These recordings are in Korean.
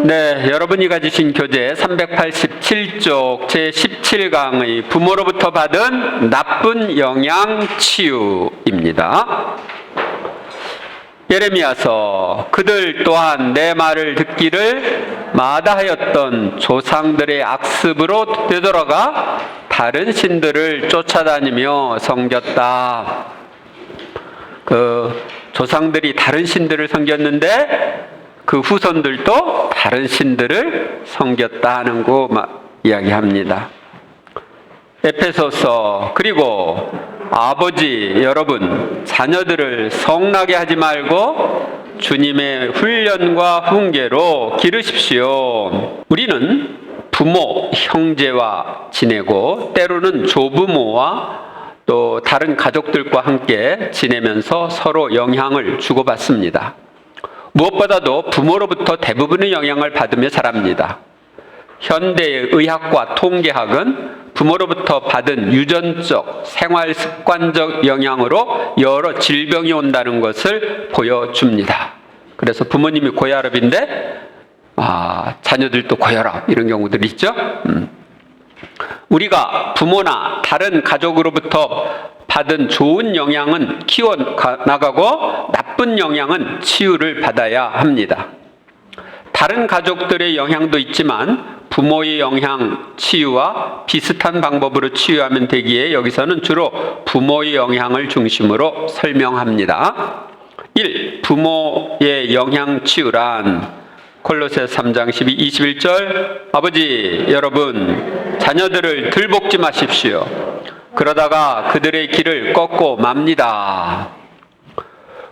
네, 여러분이 가지신 교재 387쪽 제17강의 부모로부터 받은 나쁜 영향 치유입니다. 예레미야서 그들 또한 내 말을 듣기를 마다하였던 조상들의 악습으로 되돌아가 다른 신들을 쫓아다니며 섬겼다. 그 조상들이 다른 신들을 섬겼는데 그 후손들도 다른 신들을 섬겼다는 거 이야기합니다. 에페소서 그리고 아버지 여러분 자녀들을 성나게 하지 말고 주님의 훈련과 훈계로 기르십시오. 우리는 부모, 형제와 지내고 때로는 조부모와 또 다른 가족들과 함께 지내면서 서로 영향을 주고받습니다. 무엇보다도 부모로부터 대부분의 영향을 받으며 자랍니다. 현대의 의학과 통계학은 부모로부터 받은 유전적, 생활 습관적 영향으로 여러 질병이 온다는 것을 보여줍니다. 그래서 부모님이 고혈압인데 자녀들도 고혈압 이런 경우들이 있죠. 우리가 부모나 다른 가족으로부터 받은 좋은 영향은 키워나가고 나쁜 영향은 치유를 받아야 합니다. 다른 가족들의 영향도 있지만 부모의 영향 치유와 비슷한 방법으로 치유하면 되기에 여기서는 주로 부모의 영향을 중심으로 설명합니다. 1. 부모의 영향 치유란 콜로새 3장 21절 아버지 여러분 자녀들을 들볶지 마십시오. 그러다가 그들의 길을 꺾고 맙니다.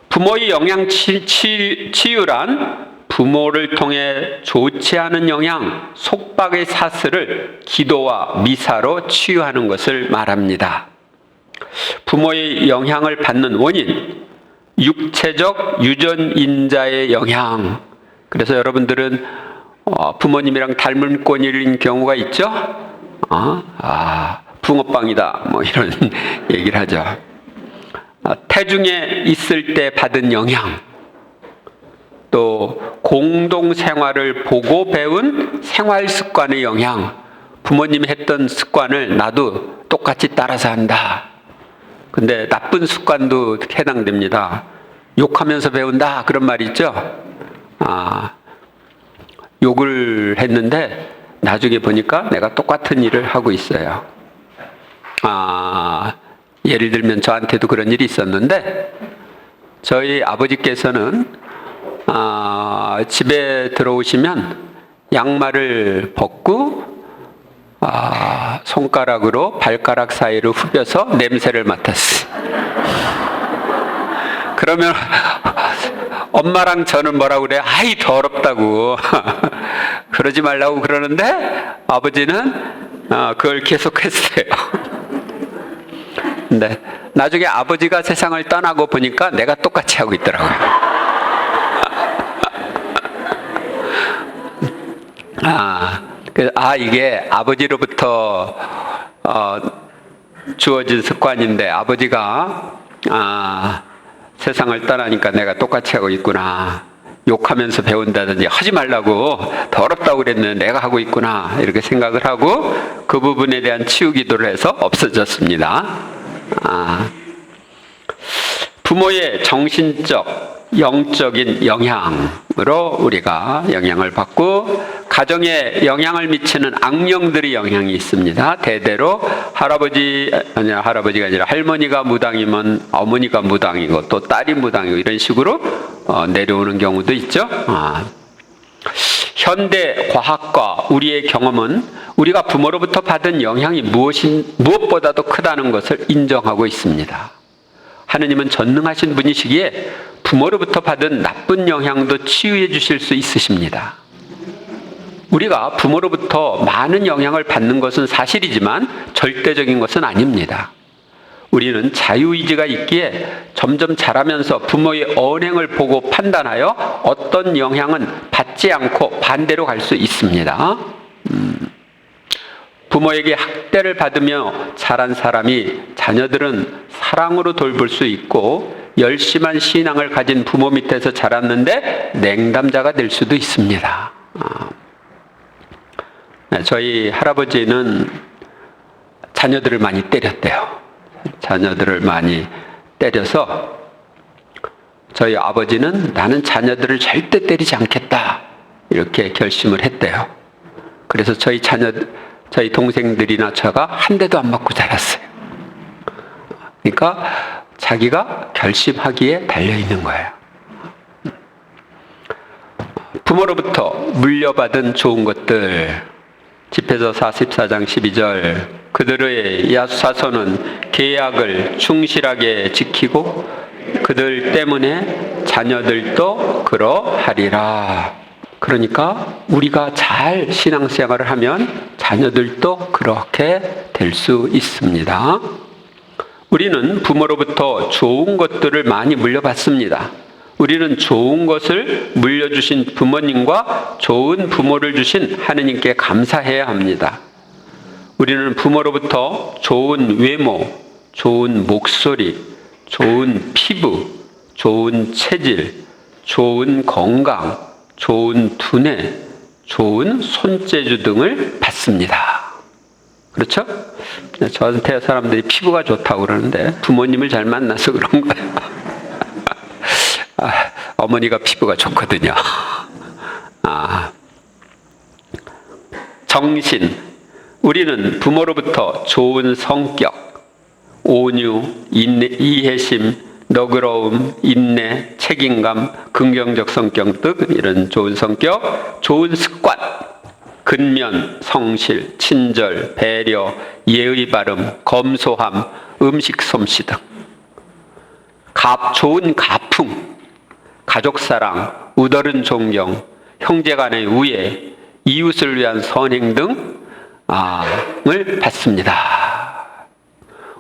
부모의 영향 치유란 부모를 통해 좋지 않은 영향, 속박의 사슬을 기도와 미사로 치유하는 것을 말합니다. 부모의 영향을 받는 원인, 육체적 유전인자의 영향. 그래서 여러분들은 부모님이랑 닮은 꼴인 경우가 있죠? 붕어빵이다 뭐 이런 얘기를 하죠. 태중에 있을 때 받은 영향, 또 공동생활을 보고 배운 생활 습관의 영향, 부모님이 했던 습관을 나도 똑같이 따라서 한다. 근데 나쁜 습관도 해당됩니다. 욕하면서 배운다 그런 말이 있죠. 욕을 했는데 나중에 보니까 내가 똑같은 일을 하고 있어요. 예를 들면 저한테도 그런 일이 있었는데 저희 아버지께서는 집에 들어오시면 양말을 벗고 손가락으로 발가락 사이를 후벼서 냄새를 맡았어요. 그러면 엄마랑 저는 뭐라고 그래요? 아이 더럽다고 그러지 말라고 그러는데 아버지는 그걸 계속했어요. 근데 나중에 아버지가 세상을 떠나고 보니까 내가 똑같이 하고 있더라고요. 이게 아버지로부터 주어진 습관인데 아버지가 세상을 떠나니까 내가 똑같이 하고 있구나. 욕하면서 배운다든지 하지 말라고 더럽다고 그랬는데 내가 하고 있구나 이렇게 생각을 하고 그 부분에 대한 치유 기도를 해서 없어졌습니다. 부모의 정신적, 영적인 영향으로 우리가 영향을 받고 가정에 영향을 미치는 악령들의 영향이 있습니다. 대대로 할아버지가 아니라 할머니가 무당이면 어머니가 무당이고 또 딸이 무당이고 이런 식으로 내려오는 경우도 있죠. 현대 과학과 우리의 경험은 우리가 부모로부터 받은 영향이 무엇보다도 크다는 것을 인정하고 있습니다. 하느님은 전능하신 분이시기에 부모로부터 받은 나쁜 영향도 치유해 주실 수 있으십니다. 우리가 부모로부터 많은 영향을 받는 것은 사실이지만 절대적인 것은 아닙니다. 우리는 자유의지가 있기에 점점 자라면서 부모의 언행을 보고 판단하여 어떤 영향은 받지 않고 반대로 갈 수 있습니다. 부모에게 학대를 받으며 자란 사람이 자녀들은 사랑으로 돌볼 수 있고 열심한 신앙을 가진 부모 밑에서 자랐는데 냉담자가 될 수도 있습니다. 저희 할아버지는 자녀들을 많이 때렸대요. 자녀들을 많이 때려서 저희 아버지는 나는 자녀들을 절대 때리지 않겠다 이렇게 결심을 했대요. 그래서 저희 동생들이나 저가 한 대도 안 맞고 자랐어요. 그러니까 자기가 결심하기에 달려있는 거예요. 부모로부터 물려받은 좋은 것들, 집에서 44장 12절, 그들의 야수사손은 계약을 충실하게 지키고 그들 때문에 자녀들도 그러하리라. 그러니까 우리가 잘 신앙생활을 하면 자녀들도 그렇게 될 수 있습니다. 우리는 부모로부터 좋은 것들을 많이 물려받습니다. 우리는 좋은 것을 물려주신 부모님과 좋은 부모를 주신 하느님께 감사해야 합니다. 우리는 부모로부터 좋은 외모, 좋은 목소리, 좋은 피부, 좋은 체질, 좋은 건강, 좋은 두뇌, 좋은 손재주 등을 받습니다. 그렇죠? 저한테 사람들이 피부가 좋다고 그러는데 부모님을 잘 만나서 그런 거예요. 어머니가 피부가 좋거든요. 정신. 우리는 부모로부터 좋은 성격, 온유, 인내, 이해심, 너그러움, 인내, 책임감, 긍정적 성격 등 이런 좋은 성격, 좋은 습관, 근면, 성실, 친절, 배려, 예의 바름, 검소함, 음식 솜씨 등. 좋은 가풍, 가족사랑, 우더른 존경, 형제간의 우애, 이웃을 위한 선행 등을 받습니다.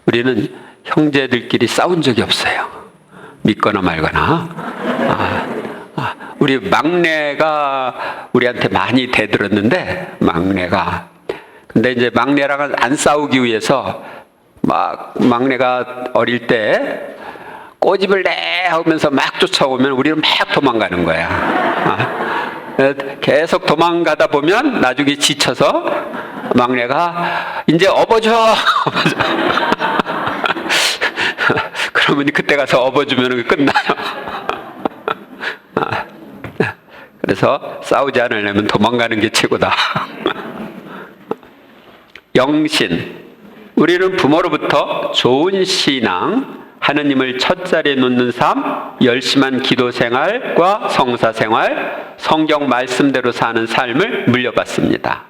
우리는 형제들끼리 싸운 적이 없어요. 믿거나 말거나. 우리 막내가 우리한테 많이 대들었는데, 근데 이제 막내랑은 안 싸우기 위해서 막내가 어릴 때 꼬집을 내 하면서 막 쫓아오면 우리는 막 도망가는 거야. 계속 도망가다 보면 나중에 지쳐서 막내가 이제 업어줘. 그러면 그때 가서 업어주면 끝나요. 그래서 싸우지 않으려면 도망가는 게 최고다. 영신. 우리는 부모로부터 좋은 신앙, 하느님을 첫자리에 놓는 삶, 열심한 기도 생활과 성사 생활, 성경 말씀대로 사는 삶을 물려받습니다.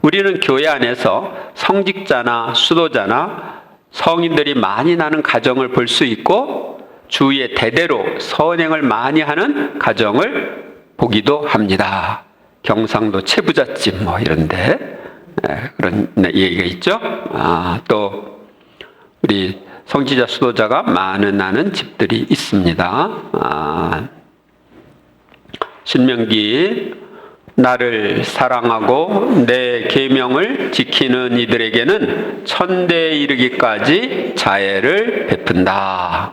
우리는 교회 안에서 성직자나 수도자나 성인들이 많이 나는 가정을 볼 수 있고 주위에 대대로 선행을 많이 하는 가정을 보기도 합니다. 경상도 최부잣집 이런데 그런 얘기가 있죠. 또 우리 성지자 수도자가 많은 나는 집들이 있습니다. 신명기. 나를 사랑하고 내 계명을 지키는 이들에게는 천대에 이르기까지 자애를 베푼다.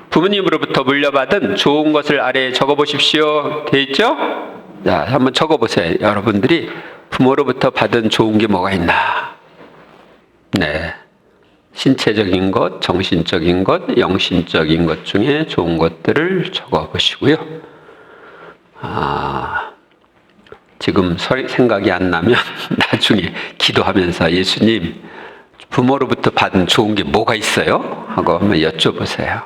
부모님으로부터 물려받은 좋은 것을 아래에 적어보십시오. 되어 있죠? 자, 한번 적어보세요. 여러분들이 부모로부터 받은 좋은 게 뭐가 있나? 네. 신체적인 것, 정신적인 것, 영신적인 것 중에 좋은 것들을 적어보시고요. 지금 생각이 안 나면 나중에 기도하면서 예수님, 부모로부터 받은 좋은 게 뭐가 있어요? 하고 한번 여쭤보세요.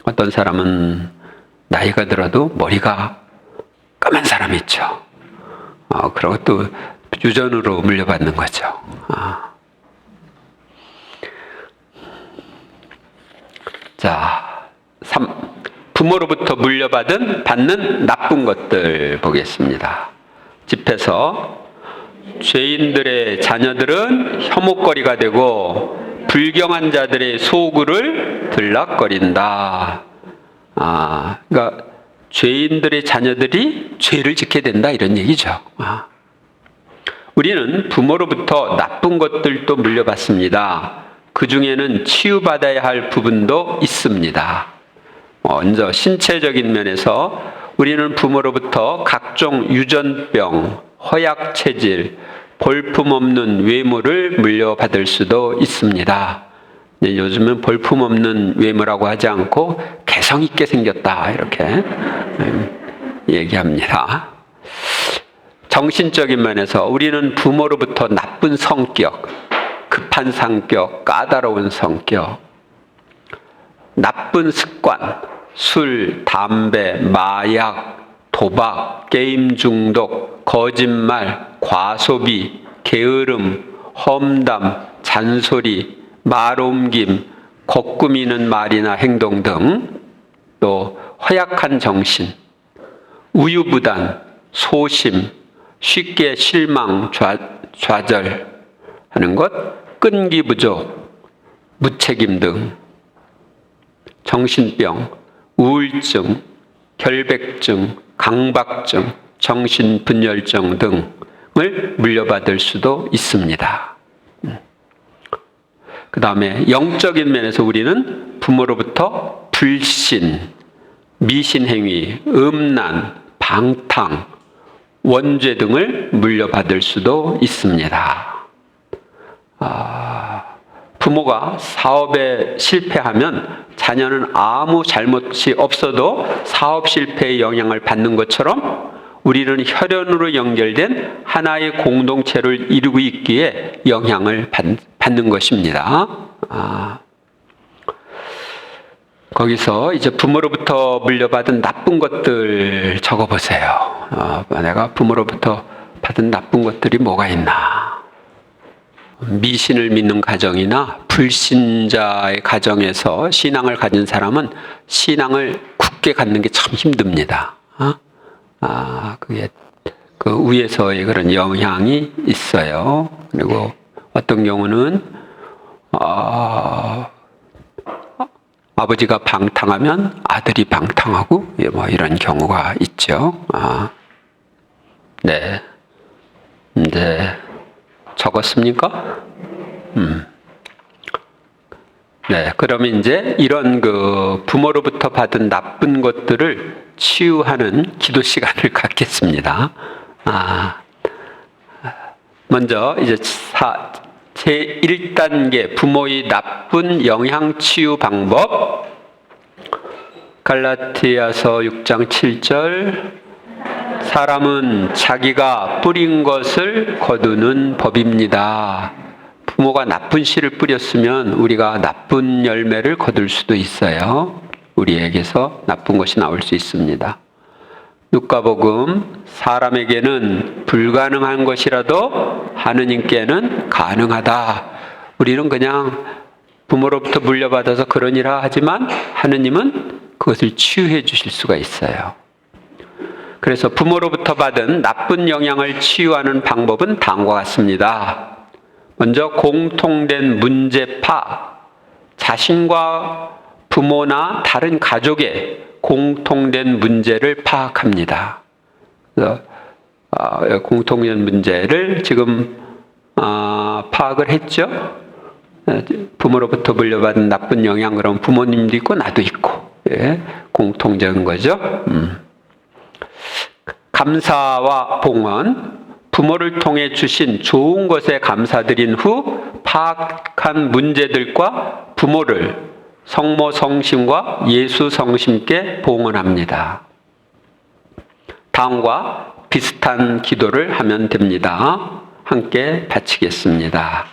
어떤 사람은 나이가 들어도 머리가 까만 사람이 있죠. 그런 것도 유전으로 물려받는 거죠. 자, 3. 부모로부터 받는 나쁜 것들 보겠습니다. 집에서 죄인들의 자녀들은 혐오거리가 되고 불경한 자들의 소굴을 들락거린다. 그러니까 죄인들의 자녀들이 죄를 짓게 된다 이런 얘기죠. 우리는 부모로부터 나쁜 것들도 물려받습니다. 그 중에는 치유받아야 할 부분도 있습니다. 먼저 신체적인 면에서 우리는 부모로부터 각종 유전병, 허약체질, 볼품없는 외모를 물려받을 수도 있습니다. 요즘은 볼품없는 외모라고 하지 않고 개성 있게 생겼다 이렇게 얘기합니다. 정신적인 면에서 우리는 부모로부터 나쁜 성격, 급한 성격, 까다로운 성격, 나쁜 습관, 술, 담배, 마약, 도박, 게임 중독, 거짓말, 과소비, 게으름, 험담, 잔소리, 말옮김, 거꾸미는 말이나 행동 등, 또 허약한 정신, 우유부단, 소심, 쉽게 실망, 좌절하는 것, 끈기 부족, 무책임 등, 정신병, 우울증, 결백증, 강박증, 정신분열증 등을 물려받을 수도 있습니다. 그 다음에 영적인 면에서 우리는 부모로부터 불신, 미신행위, 음란, 방탕, 원죄 등을 물려받을 수도 있습니다. 부모가 사업에 실패하면 자녀는 아무 잘못이 없어도 사업 실패의 영향을 받는 것처럼 우리는 혈연으로 연결된 하나의 공동체를 이루고 있기에 영향을 받는 것입니다. 거기서 이제 부모로부터 물려받은 나쁜 것들 적어보세요. 내가 부모로부터 받은 나쁜 것들이 뭐가 있나? 미신을 믿는 가정이나 불신자의 가정에서 신앙을 가진 사람은 신앙을 굳게 갖는 게 참 힘듭니다. 그게 그 위에서의 그런 영향이 있어요. 그리고 어떤 경우는 아버지가 방탕하면 아들이 방탕하고 뭐 이런 경우가 있죠. 네, 이제 적었습니까? 네, 그러면 이제 이런 그 부모로부터 받은 나쁜 것들을 치유하는 기도 시간을 갖겠습니다. 먼저 이제 제1단계 부모의 나쁜 영향 치유 방법. 갈라디아서 6장 7절. 사람은 자기가 뿌린 것을 거두는 법입니다. 부모가 나쁜 씨를 뿌렸으면 우리가 나쁜 열매를 거둘 수도 있어요. 우리에게서 나쁜 것이 나올 수 있습니다. 누가복음, 사람에게는 불가능한 것이라도 하느님께는 가능하다. 우리는 그냥 부모로부터 물려받아서 그러니라 하지만 하느님은 그것을 치유해 주실 수가 있어요. 그래서 부모로부터 받은 나쁜 영향을 치유하는 방법은 다음과 같습니다. 먼저 공통된 문제 파악, 자신과 부모나 다른 가족의 공통된 문제를 파악합니다. 그래서 공통된 문제를 지금 파악을 했죠. 부모로부터 물려받은 나쁜 영향, 그럼 부모님도 있고 나도 있고, 공통적인 거죠. 감사와 봉헌, 부모를 통해 주신 좋은 것에 감사드린 후 파악한 문제들과 부모를 성모 성심과 예수 성심께 봉헌합니다. 다음과 비슷한 기도를 하면 됩니다. 함께 바치겠습니다.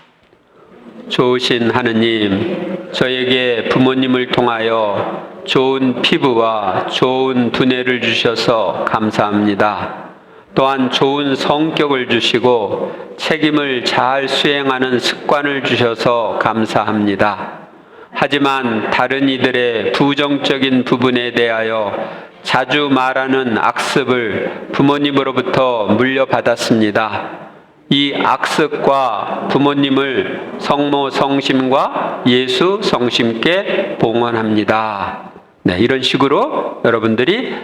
좋으신 하느님, 저에게 부모님을 통하여 좋은 피부와 좋은 두뇌를 주셔서 감사합니다. 또한 좋은 성격을 주시고 책임을 잘 수행하는 습관을 주셔서 감사합니다. 하지만 다른 이들의 부정적인 부분에 대하여 자주 말하는 악습을 부모님으로부터 물려받았습니다. 이 악습과 부모님을 성모 성심과 예수 성심께 봉헌합니다. 네, 이런 식으로 여러분들이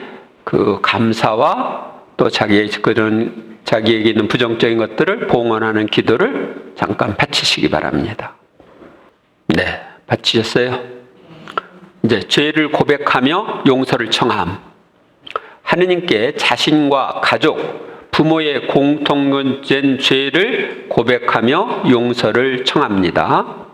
그 감사와 또 자기에게 있는 부정적인 것들을 봉헌하는 기도를 잠깐 바치시기 바랍니다. 네, 바치셨어요? 이제 죄를 고백하며 용서를 청함. 하느님께 자신과 가족, 부모의 공통된 죄를 고백하며 용서를 청합니다.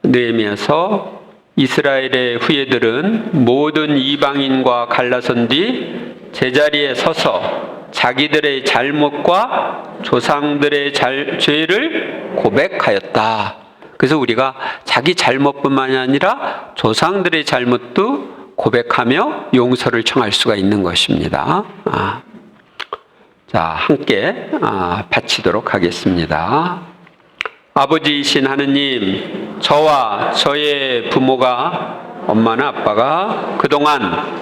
느헤미야서 이스라엘의 후예들은 모든 이방인과 갈라선 뒤 제자리에 서서 자기들의 잘못과 조상들의 죄를 고백하였다. 그래서 우리가 자기 잘못뿐만이 아니라 조상들의 잘못도 고백하며 용서를 청할 수가 있는 것입니다. 자, 함께 바치도록 하겠습니다. 아버지이신 하느님, 저와 저의 부모가, 엄마나 아빠가 그동안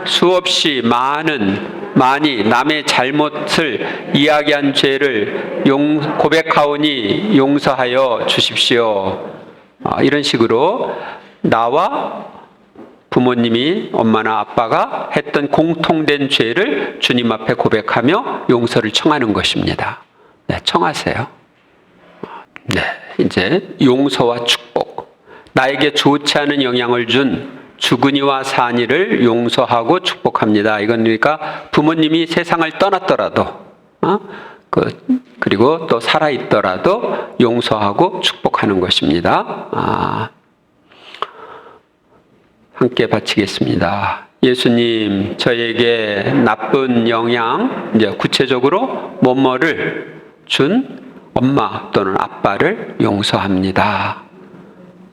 수없이 많이 남의 잘못을 이야기한 죄를 고백하오니 용서하여 주십시오. 이런 식으로 나와 부모님이, 엄마나 아빠가 했던 공통된 죄를 주님 앞에 고백하며 용서를 청하는 것입니다. 네, 청하세요. 네, 이제 용서와 축복. 나에게 좋지 않은 영향을 준 주근이와 산이를 용서하고 축복합니다. 이건 그러니까 부모님이 세상을 떠났더라도, 그리고 또 살아있더라도 용서하고 축복하는 것입니다. 함께 바치겠습니다. 예수님, 저에게 나쁜 영향, 이제 구체적으로 뭐뭐를 준 엄마 또는 아빠를 용서합니다.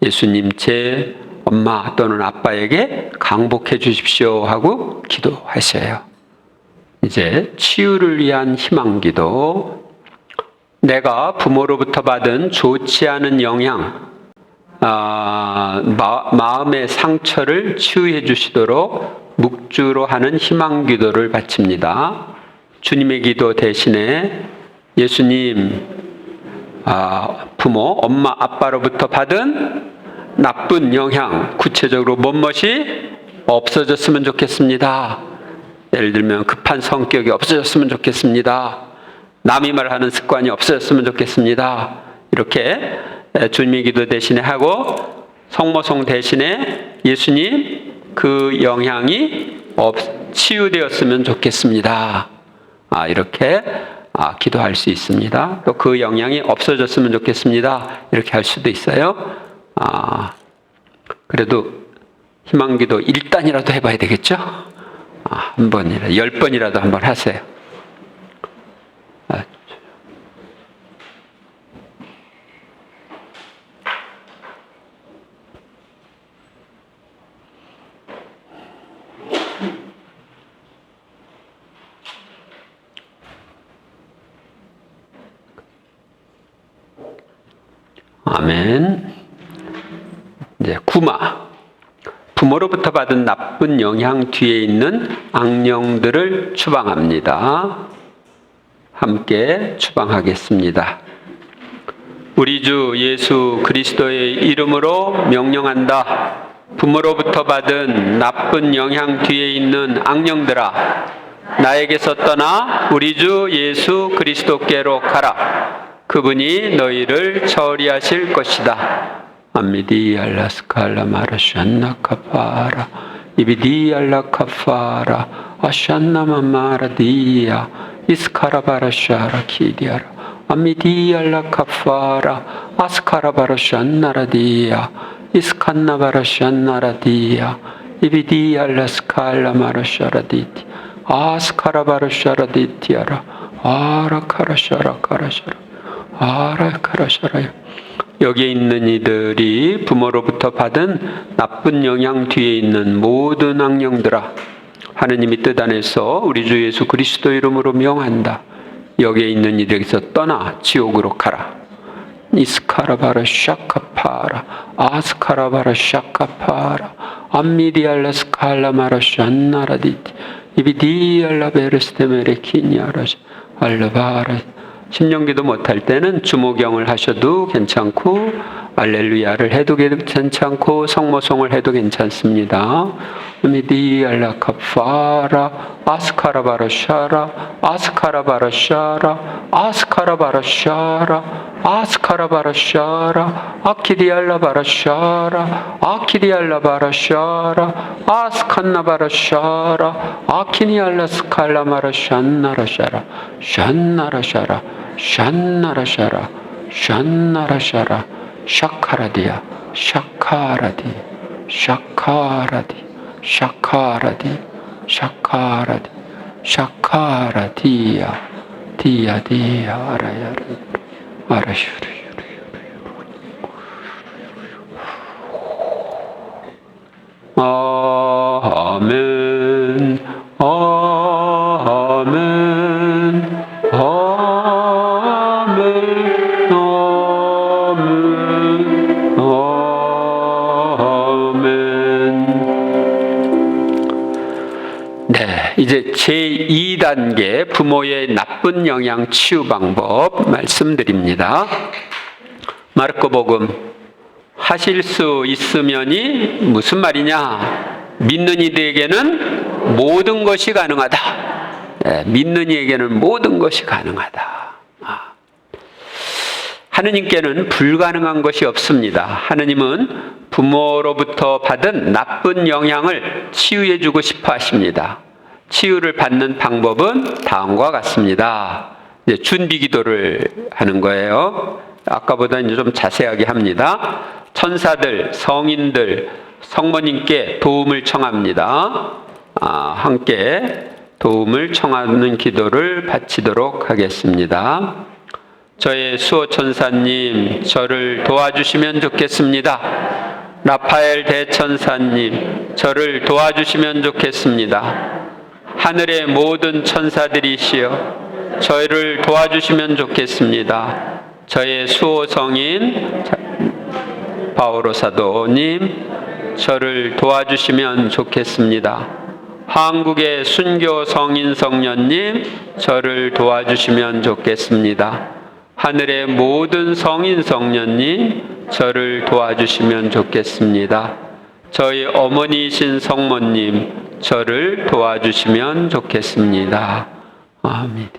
예수님, 제 엄마 또는 아빠에게 강복해 주십시오 하고 기도하셔요. 이제 치유를 위한 희망기도. 내가 부모로부터 받은 좋지 않은 영향, 마음의 상처를 치유해 주시도록 묵주로 하는 희망기도를 바칩니다. 주님의 기도 대신에 예수님, 부모, 엄마, 아빠로부터 받은 나쁜 영향, 구체적으로 뭐뭇이 없어졌으면 좋겠습니다. 예를 들면 급한 성격이 없어졌으면 좋겠습니다. 남이 말하는 습관이 없어졌으면 좋겠습니다. 이렇게 주님의 기도 대신에 하고, 성모송 대신에 예수님, 그 영향이 치유되었으면 좋겠습니다. 이렇게 기도할 수 있습니다. 또 그 영향이 없어졌으면 좋겠습니다. 이렇게 할 수도 있어요. 그래도 희망기도 1단이라도 해봐야 되겠죠? 한 번이라도, 10번이라도 한번 하세요. 아멘. 이제 구마. 부모로부터 받은 나쁜 영향 뒤에 있는 악령들을 추방합니다. 함께 추방하겠습니다. 우리 주 예수 그리스도의 이름으로 명령한다. 부모로부터 받은 나쁜 영향 뒤에 있는 악령들아, 나에게서 떠나 우리 주 예수 그리스도께로 가라. 그분이 너희를 처리하실 것이다. 아미디 알라스칼라 마라샨나 카파라 이비디 알라 카파라 아샨나 마라디야 이스카라바라샤라 키디아라 아미디 알라 카파라 아스카라바라샨나라디야 이스칸나바라샨나라디야 이비디 알라스칼라 마라샤라디티 아스카라바라샤라디티아라 아라카라샤라카라샤라 아라카라샤라요. 여기에 있는 이들이 부모로부터 받은 나쁜 영향 뒤에 있는 모든 악령들아, 하느님이 뜻 안에서 우리 주 예수 그리스도 이름으로 명한다. 여기에 있는 이들에게서 떠나 지옥으로 가라. 이스카라바라 샤카파라 아스카라바라 샤카파라 암미디알라 스칼라마라 샨나라디티 이비디알라 베르스테메레키니아라시 알라바라. 신령기도 못할 때는 주모경을 하셔도 괜찮고, 알렐루야를 해도 괜찮지 않고 성모송을 해도 괜찮습니다. 미디알라 카파라 아스카라바라샤라 아스카라바라샤라 아스카라바라샤라 아스카라바라샤라 아키디알라바라샤라 아키디알라바라샤라 아스칸나바라샤라 아키니알라스칼라마라샨나라샤라 샨나라샤라 샨나라샤라 샨나라샤라 샤카라디야 샤카라디 샤카라디 샤카라디 샤카라디 샤카라디야 디야디야 아라야라 아라슈르 아멘 아멘 아멘 네, 이제 제2단계 부모의 나쁜 영향 치유 방법 말씀드립니다. 마르코복음 하실 수 있으면이 무슨 말이냐? 믿는 이들에게는 모든 것이 가능하다. 네, 믿는 이에게는 모든 것이 가능하다. 하느님께는 불가능한 것이 없습니다. 하느님은 부모로부터 받은 나쁜 영향을 치유해 주고 싶어 하십니다. 치유를 받는 방법은 다음과 같습니다. 이제 준비 기도를 하는 거예요. 아까보다 이제 좀 자세하게 합니다. 천사들, 성인들, 성모님께 도움을 청합니다. 함께 도움을 청하는 기도를 바치도록 하겠습니다. 저의 수호천사님, 저를 도와주시면 좋겠습니다. 라파엘 대천사님, 저를 도와주시면 좋겠습니다. 하늘의 모든 천사들이시여, 저를 도와주시면 좋겠습니다. 저의 수호성인 바오로 사도님, 저를 도와주시면 좋겠습니다. 한국의 순교 성인 성녀님, 저를 도와주시면 좋겠습니다. 하늘의 모든 성인 성녀님, 저를 도와주시면 좋겠습니다. 저희 어머니이신 성모님, 저를 도와주시면 좋겠습니다. 아멘.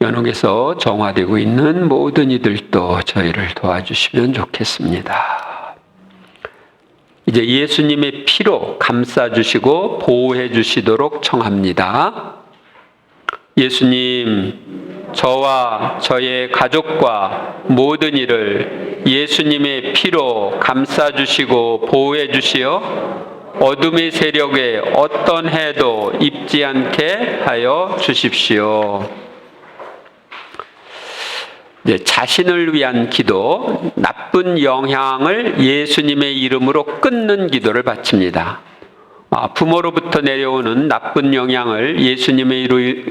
연옥에서 정화되고 있는 모든 이들도 저희를 도와주시면 좋겠습니다. 이제 예수님의 피로 감싸주시고 보호해 주시도록 청합니다. 예수님, 저와 저의 가족과 모든 일을 예수님의 피로 감싸주시고 보호해 주시어 어둠의 세력에 어떤 해도 입지 않게 하여 주십시오. 자신을 위한 기도, 나쁜 영향을 예수님의 이름으로 끊는 기도를 바칩니다. 부모로부터 내려오는 나쁜 영향을 예수님의 이름으로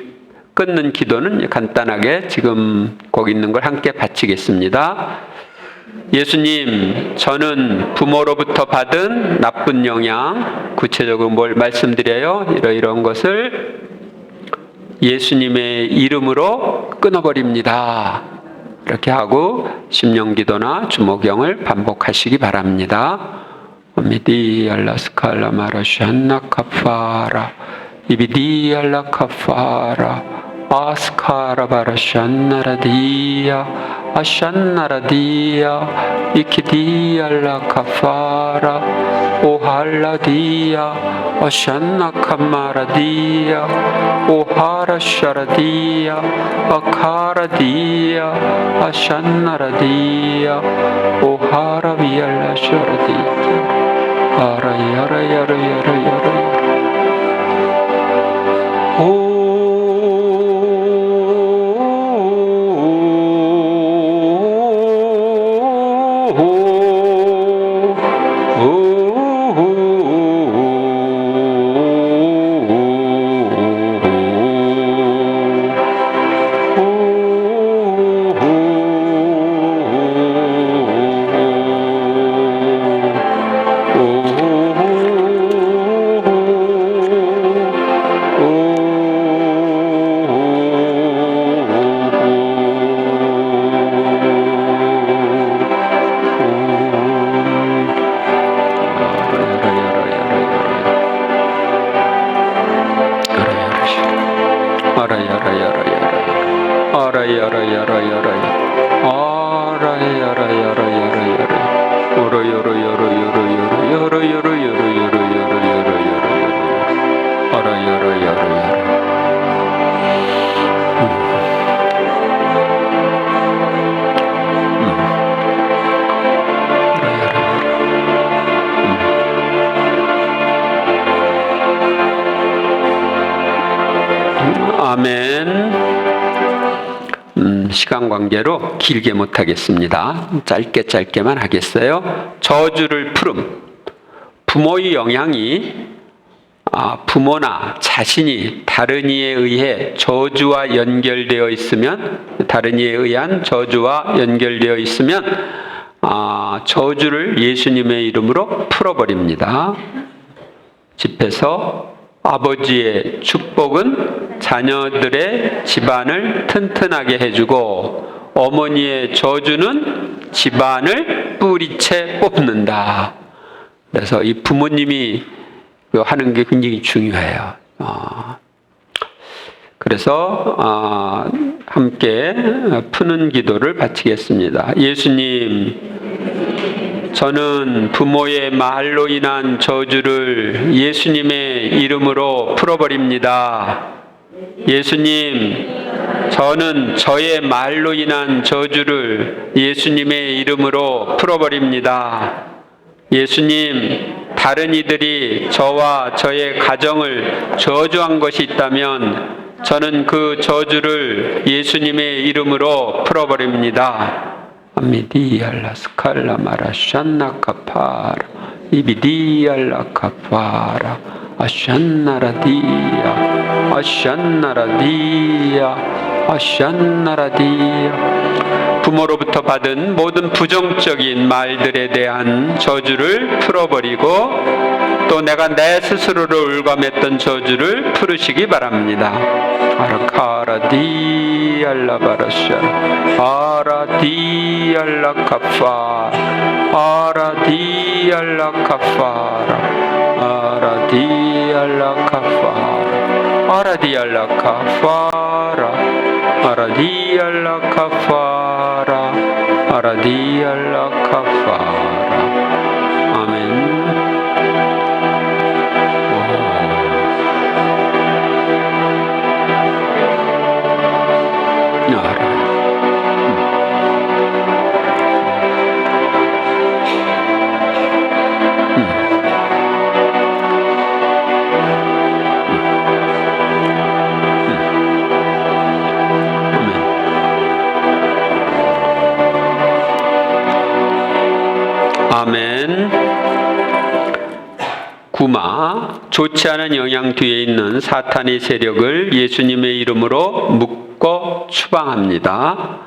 끊는 기도는 간단하게 지금 거기 있는 걸 함께 바치겠습니다. 예수님, 저는 부모로부터 받은 나쁜 영향, 구체적으로 뭘 말씀드려요? 이런 것을 예수님의 이름으로 끊어버립니다. 이렇게 하고 심령기도나 주목경을 반복하시기 바랍니다. 미디알라스칼라 마라샨나 카파라 이비디알라 카파라 아스카라 바라샨나라디야 아샨나라디야 이키디알라 카파라 오할라디야 아샨나 카마라디야 오하라샤라디야 아카라디야 아샨나라디야 오하라비알라샤라디야 아라야라야라야라야라 아멘. 시간 관계로 길게 못하겠습니다. 짧게만 하겠어요. 저주를 풀음. 부모의 영향이 부모나 자신이 다른 이에 의해 저주와 연결되어 있으면, 다른 이에 의한 저주와 연결되어 있으면 저주를 예수님의 이름으로 풀어버립니다. 집에서 아버지의 축복은 자녀들의 집안을 튼튼하게 해주고, 어머니의 저주는 집안을 뿌리채 뽑는다. 그래서 이 부모님이 하는 게 굉장히 중요해요. 그래서 함께 푸는 기도를 바치겠습니다. 예수님, 저는 부모의 말로 인한 저주를 예수님의 이름으로 풀어버립니다. 예수님, 저는 저의 말로 인한 저주를 예수님의 이름으로 풀어버립니다. 예수님, 다른 이들이 저와 저의 가정을 저주한 것이 있다면 저는 그 저주를 예수님의 이름으로 풀어버립니다. 아미디알라 스칼라 마라샨나 카파라 이비디알라 카파라 아샨나라디야 아샨나라디야 아샨나라디야. 부모로부터 받은 모든 부정적인 말들에 대한 저주를 풀어버리고, 또 내가 내 스스로를 올감했던 저주를 풀으시기 바랍니다. 아라카라디 알라바라샤 아라디 알라카파 아라디 알라카파라 아라디 알라카파라 아라디 알라카파라 아라디 알라카파라 아라디 알라카파라. 아멘. 아멘. 구마, 좋지 않은 영향 뒤에 있는 사탄의 세력을 예수님의 이름으로 묶고 추방합니다.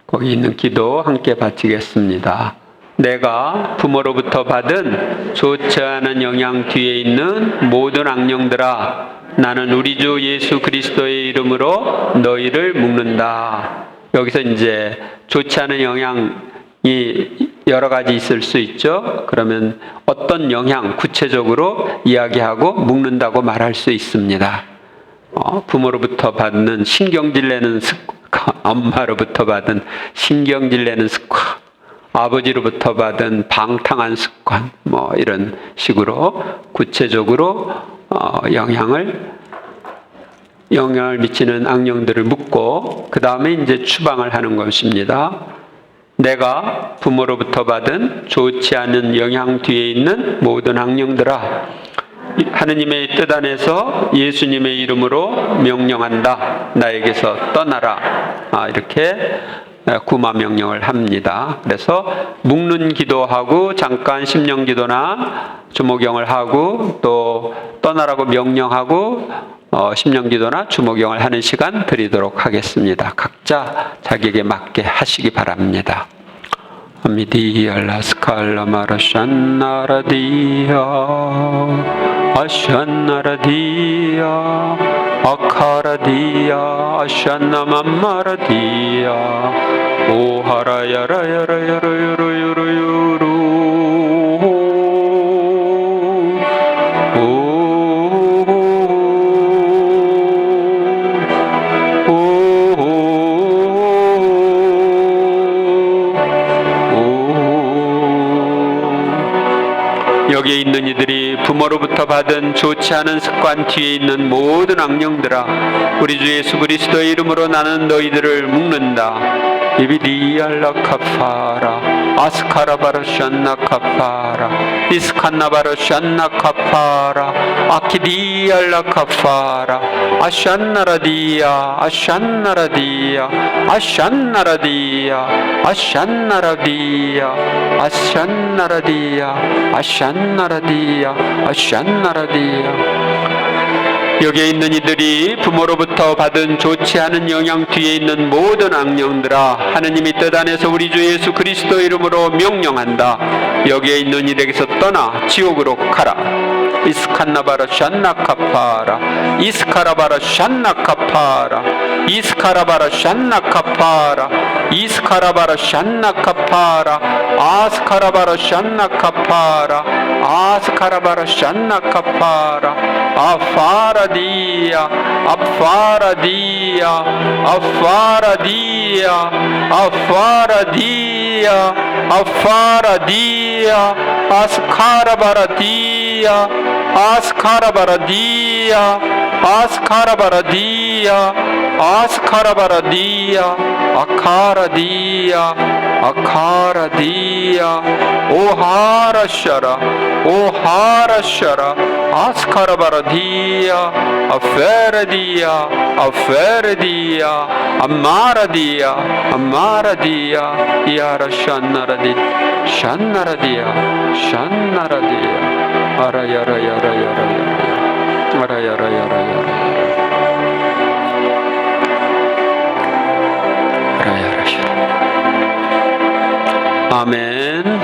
거기 있는 기도 함께 바치겠습니다. 내가 부모로부터 받은 좋지 않은 영향 뒤에 있는 모든 악령들아, 나는 우리 주 예수 그리스도의 이름으로 너희를 묶는다. 여기서 이제 좋지 않은 영향이 여러 가지 있을 수 있죠. 그러면 어떤 영향 구체적으로 이야기하고 묶는다고 말할 수 있습니다. 부모로부터 받는 신경질 내는 습관, 엄마로부터 받은 신경질 내는 습관, 아버지로부터 받은 방탕한 습관, 이런 식으로 구체적으로 영향을 미치는 악령들을 묶고, 그 다음에 이제 추방을 하는 것입니다. 내가 부모로부터 받은 좋지 않은 영향 뒤에 있는 모든 악령들아, 하느님의 뜻 안에서 예수님의 이름으로 명령한다. 나에게서 떠나라. 이렇게 구마 명령을 합니다. 그래서 묶는 기도하고 잠깐 심령 기도나 주모경을 하고, 또 떠나라고 명령하고 심령 기도나 주모경을 하는 시간 드리도록 하겠습니다. 각자 자기에게 맞게 하시기 바랍니다. 아미디알라 스칼라 마라샨나라디야 아샨나라디야 아카라디야 아샨나맘마라디야 오하라야라야라야라야라야라야루 오하라야라야라야라야루 여기에 있는 이들이 부모로부터 받은 좋지 않은 습관 뒤에 있는 모든 악령들아, 우리 주 예수 그리스도의 이름으로 나는 너희들을 묶는다. 이비디알라 카파라 아스카라바라 샨나 카파라 이스칸나바라 샨나 카파라 아키디알라 카파라 아샨나라디야 아샨나라디야 아샨나라디야 아샨나라디야 아샨나라디야 아샨나라디야 아샨나라디야. 여기에 있는 이들이 부모로부터 받은 좋지 않은 영향 뒤에 있는 모든 악령들아, 하느님이 뜻 안에서 우리 주 예수 그리스도 이름으로 명령한다. 여기에 있는 이들에게서 떠나 지옥으로 가라. 이스칸나바라 샨나카파라 이스카라바라 샨나카파라 이스카라바라 샨나카파라 이스카라바라 샨나카파라 아스카라바라 샨나카파라 아스카라바라 샨나카파라 아파라디야 아파라디야 아파라디야 아파라디야 아파라디야 아스카라바라디야 아스카라바라디야 아스카라바라디야 아스카라바라디야 아카라디야 아카라디야 오하라샤라 오하라샤라 아스카라바라디야 아페라디야 아페라디야 암마라디야 암마라디야 이아라샨나라디 샨나라디야 샨나라디야 아라야라야라야라야라 아라야라야라야라 아라야라샤라. 아멘.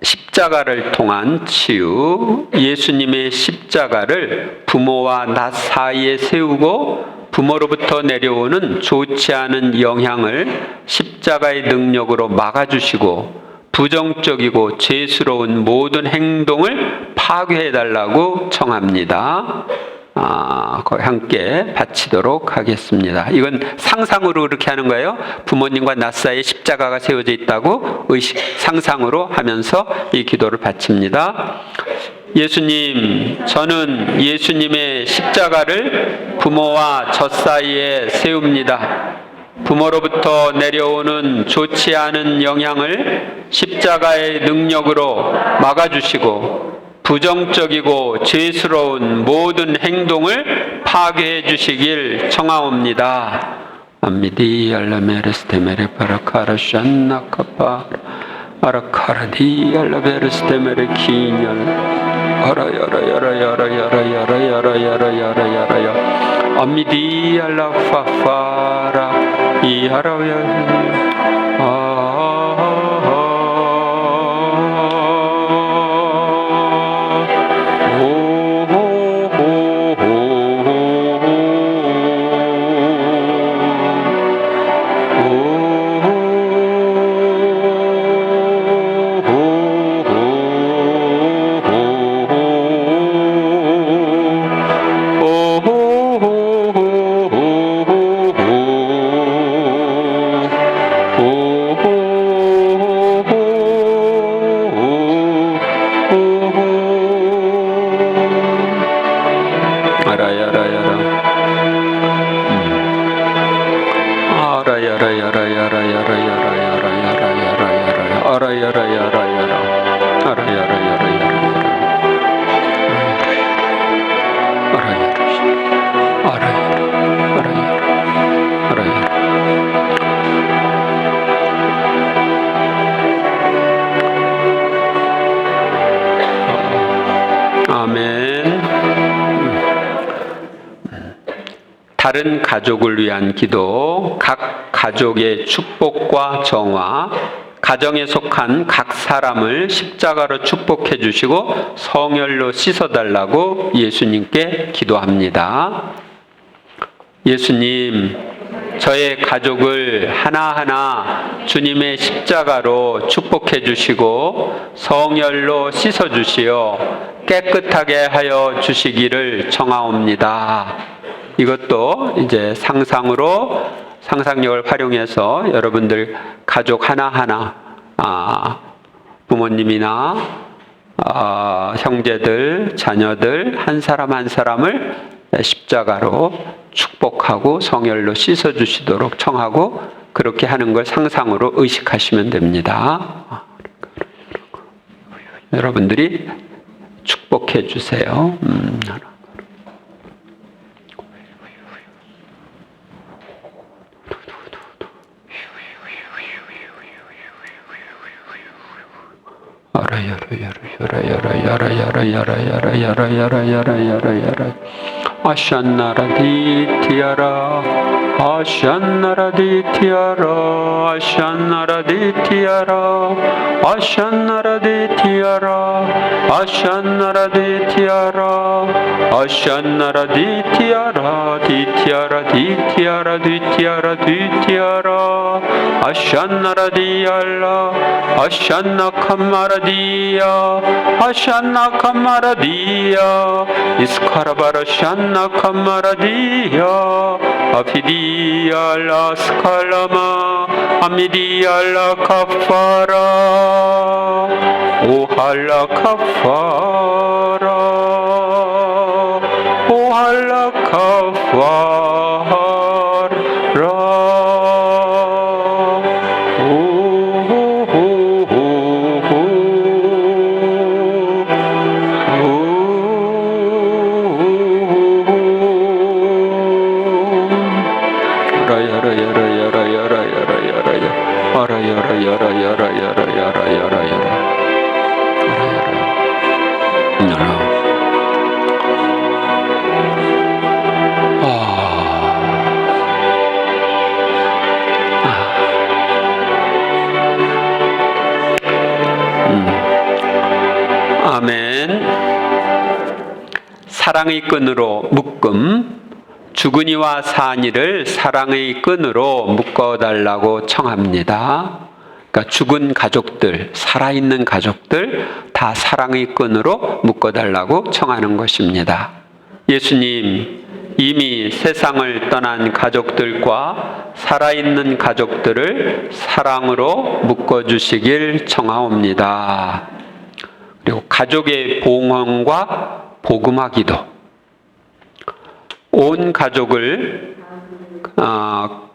십자가를 통한 치유. 예수님의 십자가를 부모와 나 사이에 세우고 부모로부터 내려오는 좋지 않은 영향을 십자가의 능력으로 막아주시고 부정적이고 죄스러운 모든 행동을 파괴해달라고 청합니다. 거기 함께 바치도록 하겠습니다. 이건 상상으로 그렇게 하는 거예요. 부모님과 나 사이에 십자가가 세워져 있다고 상상으로 하면서 이 기도를 바칩니다. 예수님, 저는 예수님의 십자가를 부모와 저 사이에 세웁니다. 부모로부터 내려오는 좋지 않은 영향을 십자가의 능력으로 막아주시고 부정적이고 죄스러운 모든 행동을 파괴해 주시길 청하옵니다. 암미디 알라메르스테메레 파라카라 샨나카파 아라카라디 알라베르스테메레 키냐 아라야라야라야라야라야라야라야라야라야 암미디 알라파파라 이하라야 다른 가족을 위한 기도. 각 가족의 축복과 정화, 가정에 속한 각 사람을 십자가로 축복해 주시고 성혈로 씻어달라고 예수님께 기도합니다. 예수님, 저의 가족을 하나하나 주님의 십자가로 축복해 주시고 성혈로 씻어 주시어 깨끗하게 하여 주시기를 청하옵니다. 이것도 이제 상상력을 활용해서 여러분들 가족 하나하나 부모님이나 형제들, 자녀들 한 사람 한 사람을 십자가로 축복하고 성혈로 씻어주시도록 청하고 그렇게 하는 걸 상상으로 의식하시면 됩니다. 여러분들이 축복해 주세요. 아샨나라디 티아라 아샨나라디 티아라 아샨나라디 티아라 아샨나라디 티아라 아샨나라디 티아라 아샨나라디 티아라 디티아라 디티아라 디티아라 디티아라 아샨나라디 알라 아샨나 캄마라디야 아샨나 캄마라디야 이스카라바라 샨나 캄마라디야 아피디야 알라 스칼라마 아미디야 알라 카파라 오할라 카파라 오할라 카파라 아멘. 사랑의 끈으로 묶음, 죽은 이와 산 이를 사랑의 끈으로 묶어달라고 청합니다. 그러니까 죽은 가족들, 살아있는 가족들 다 사랑의 끈으로 묶어달라고 청하는 것입니다. 예수님, 이미 세상을 떠난 가족들과 살아있는 가족들을 사랑으로 묶어주시길 청하옵니다. 그리고 가족의 봉헌과 복음화기도, 온 가족을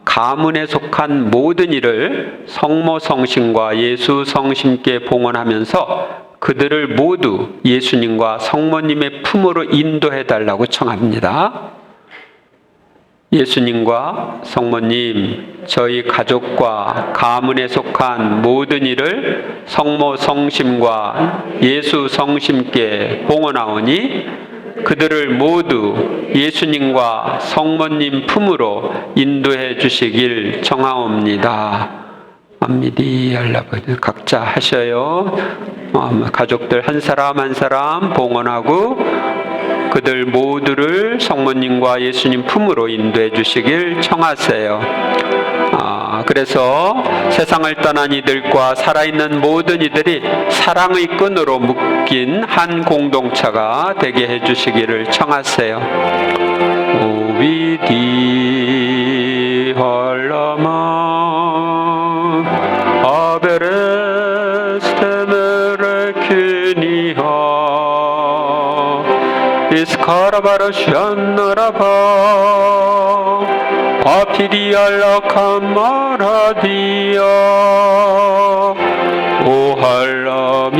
가문에 속한 모든 일을 성모 성심과 예수 성심께 봉헌하면서 그들을 모두 예수님과 성모님의 품으로 인도해 달라고 청합니다. 예수님과 성모님, 저희 가족과 가문에 속한 모든 일을 성모 성심과 예수 성심께 봉헌하오니 그들을 모두 예수님과 성모님 품으로 인도해 주시길 청하옵니다. 암미디 알라버드 각자 하셔요. 가족들 한 사람 한 사람 봉헌하고 그들 모두를 성모님과 예수님 품으로 인도해 주시길 청하세요. 그래서 세상을 떠난 이들과 살아있는 모든 이들이 사랑의 끈으로 묶인 한 공동체가 되게 해주시기를 청하세요. 오비디 할라마 아베레스테메레키니하 이스카라바라 샨나라바 아피디알라 캄마라디야 오할라미야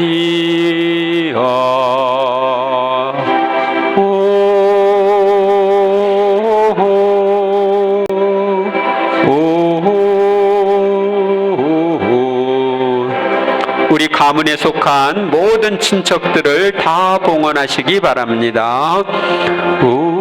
우리 가문에 속한 모든 친척들을 다 봉헌하시기 바랍니다. 오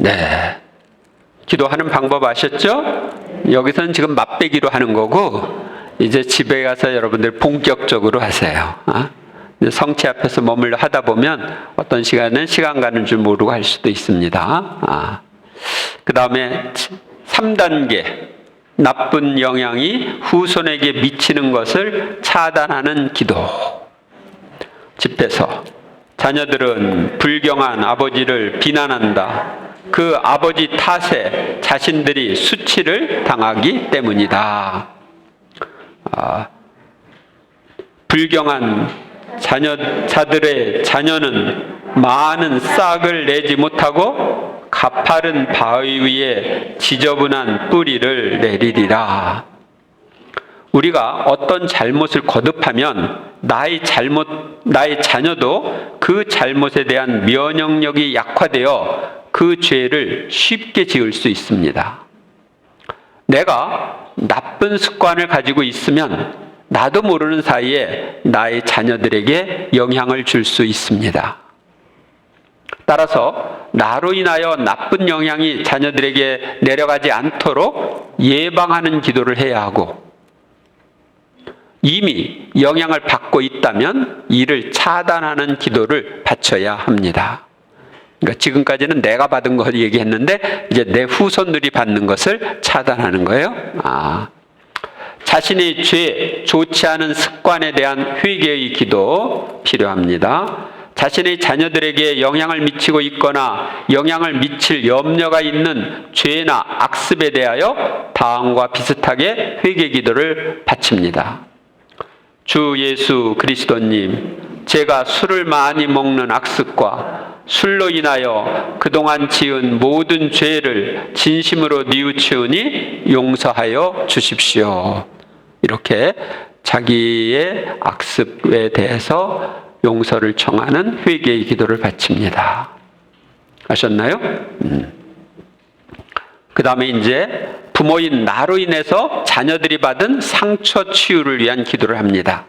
네. 기도하는 방법 아셨죠? 여기서는 지금 맛배기로 하는 거고, 이제 집에 가서 여러분들 본격적으로 하세요. 성체 앞에서 머물러 하다 보면 어떤 시간은 시간 가는 줄 모르고 할 수도 있습니다. 그 다음에 3단계. 나쁜 영향이 후손에게 미치는 것을 차단하는 기도. 집에서 자녀들은 불경한 아버지를 비난한다. 그 아버지 탓에 자신들이 수치를 당하기 때문이다. 불경한 자들의 자녀는 많은 싹을 내지 못하고 가파른 바위 위에 지저분한 뿌리를 내리리라. 우리가 어떤 잘못을 거듭하면 나의 자녀도 그 잘못에 대한 면역력이 약화되어 그 죄를 쉽게 지을 수 있습니다. 내가 나쁜 습관을 가지고 있으면 나도 모르는 사이에 나의 자녀들에게 영향을 줄 수 있습니다. 따라서 나로 인하여 나쁜 영향이 자녀들에게 내려가지 않도록 예방하는 기도를 해야 하고, 이미 영향을 받고 있다면 이를 차단하는 기도를 바쳐야 합니다. 그러니까 지금까지는 내가 받은 걸 얘기했는데 이제 내 후손들이 받는 것을 차단하는 거예요. 자신의 죄, 좋지 않은 습관에 대한 회개의 기도 필요합니다. 자신의 자녀들에게 영향을 미치고 있거나 영향을 미칠 염려가 있는 죄나 악습에 대하여 다음과 비슷하게 회개 기도를 바칩니다. 주 예수 그리스도님, 제가 술을 많이 먹는 악습과 술로 인하여 그동안 지은 모든 죄를 진심으로 뉘우치우니 용서하여 주십시오. 이렇게 자기의 악습에 대해서 용서를 청하는 회개의 기도를 바칩니다. 아셨나요? 그 다음에 이제 부모인 나로 인해서 자녀들이 받은 상처 치유를 위한 기도를 합니다.